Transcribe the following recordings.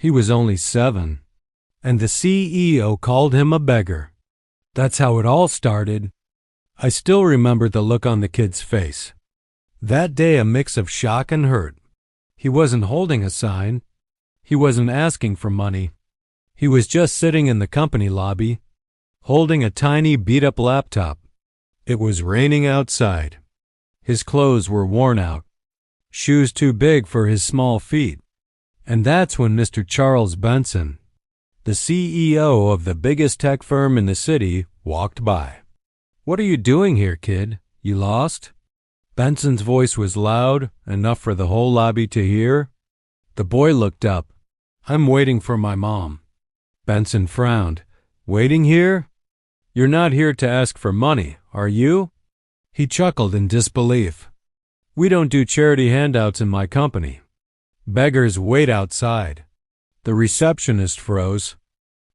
He was only 7, and the CEO called him a beggar. That's how it all started. I still remember the look on the kid's face. That day, a mix of shock and hurt. He wasn't holding a sign. He wasn't asking for money. He was just sitting in the company lobby, holding a tiny beat-up laptop. It was raining outside. His clothes were worn out, shoes too big for his small feet. And that's when Mr. Charles Benson, the CEO of the biggest tech firm in the city, walked by. "What are you doing here, kid? You lost?" Benson's voice was loud, enough for the whole lobby to hear. The boy looked up. "I'm waiting for my mom." Benson frowned. "Waiting here? You're not here to ask for money, are you?" He chuckled in disbelief. "We don't do charity handouts in my company. Beggars wait outside." The receptionist froze.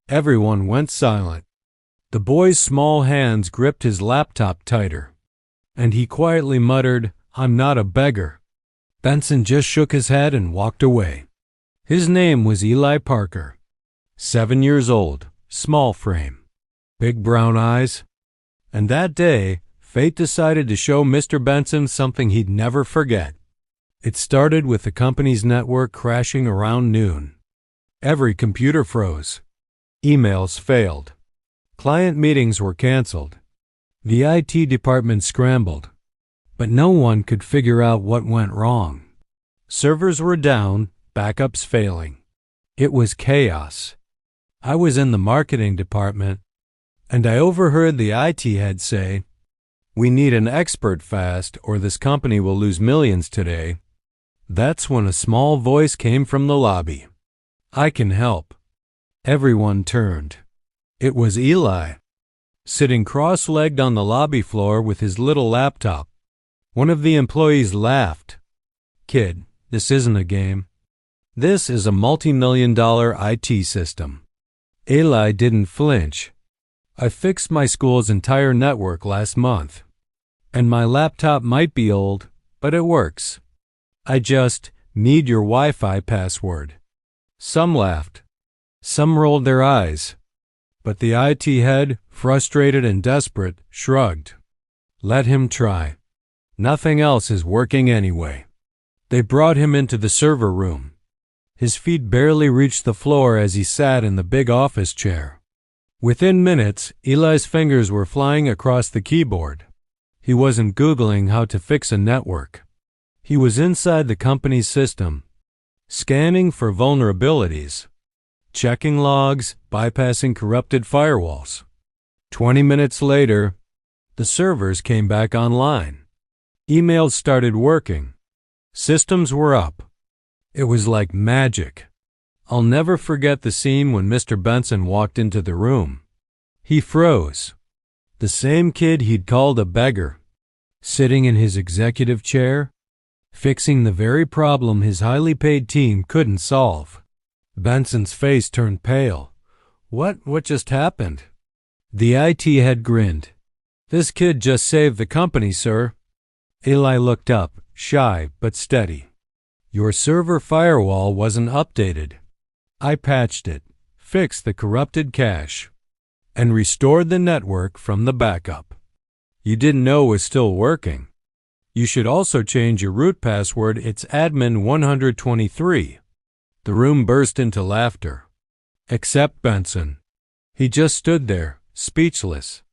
Everyone went silent. The boy's small hands gripped his laptop tighter, and he quietly muttered, "I'm not a beggar." Benson just shook his head and walked away. His name was Eli Parker. 7 years old, small frame, big brown eyes. And that day, fate decided to show Mr. Benson something he'd never forget. It started with the company's network crashing around noon. Every computer froze. Emails failed. Client meetings were canceled. The IT department scrambled, but no one could figure out what went wrong. Servers were down, backups failing. It was chaos. I was in the marketing department, and I overheard the IT head say, "We need an expert fast, or this company will lose millions today." That's when a small voice came from the lobby. "I can help." Everyone turned. It was Eli, sitting cross-legged on the lobby floor with his little laptop. One of the employees laughed. "Kid, this isn't a game. This is a multi-million-dollar IT system." Eli didn't flinch. "I fixed my school's entire network last month, and my laptop might be old, but it works. I just need your Wi-Fi password." Some laughed. Some rolled their eyes. But the IT head, frustrated and desperate, shrugged. "Let him try. Nothing else is working anyway." They brought him into the server room. His feet barely reached the floor as he sat in the big office chair. Within minutes, Eli's fingers were flying across the keyboard. He wasn't Googling how to fix a network. He was inside the company's system, scanning for vulnerabilities, checking logs, bypassing corrupted firewalls. 20 minutes later, the servers came back online. Emails started working. Systems were up. It was like magic. I'll never forget the scene when Mr. Benson walked into the room. He froze. The same kid he'd called a beggar, sitting in his executive chair, fixing the very problem his highly paid team couldn't solve. Benson's face turned pale. What just happened?" The IT head grinned. "This kid just saved the company, sir." Eli looked up, shy but steady. "Your server firewall wasn't updated. I patched it, fixed the corrupted cache, and restored the network from the backup. You didn't know it was still working. You should also change your root password. It's admin 123. The room burst into laughter. Except Benson. He just stood there, speechless.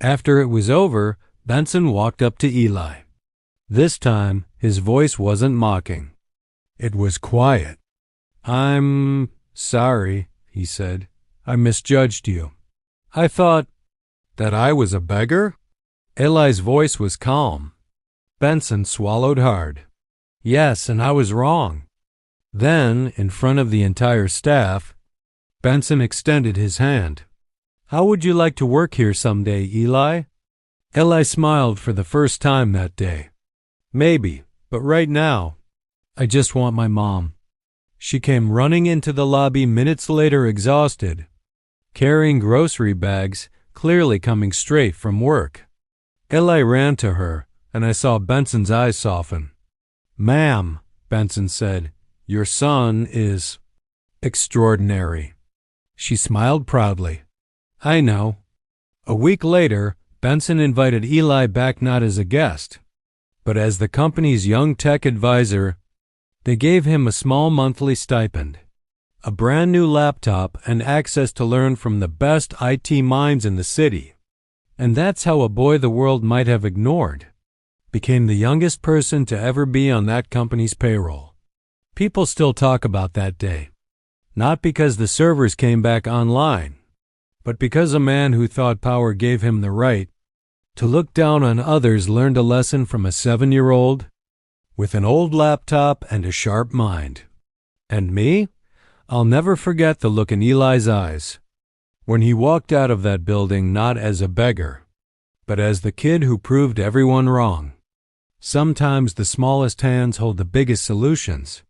After it was over, Benson walked up to Eli. This time, his voice wasn't mocking. It was quiet. "I'm sorry," he said. "I misjudged you. I thought that I was a beggar?" Eli's voice was calm. Benson swallowed hard. "Yes, and I was wrong." Then, in front of the entire staff, Benson extended his hand. "How would you like to work here someday, Eli?" Eli smiled for the first time that day. "Maybe, but right now, I just want my mom." She came running into the lobby minutes later, exhausted, carrying grocery bags, clearly coming straight from work. Eli ran to her, and I saw Benson's eyes soften. "Ma'am," Benson said, "your son is—" Extraordinary. She smiled proudly. I know. A week later, Benson invited Eli back not as a guest, but as the company's young tech advisor. They gave him a small monthly stipend, a brand new laptop, and access to learn from the best IT minds in the city. And that's how a boy the world might have ignored became the youngest person to ever be on that company's payroll. People still talk about that day, not because the servers came back online, but because a man who thought power gave him the right to look down on others learned a lesson from a 7-year-old with an old laptop and a sharp mind. And me? I'll never forget the look in Eli's eyes when he walked out of that building not as a beggar, but as the kid who proved everyone wrong. Sometimes the smallest hands hold the biggest solutions.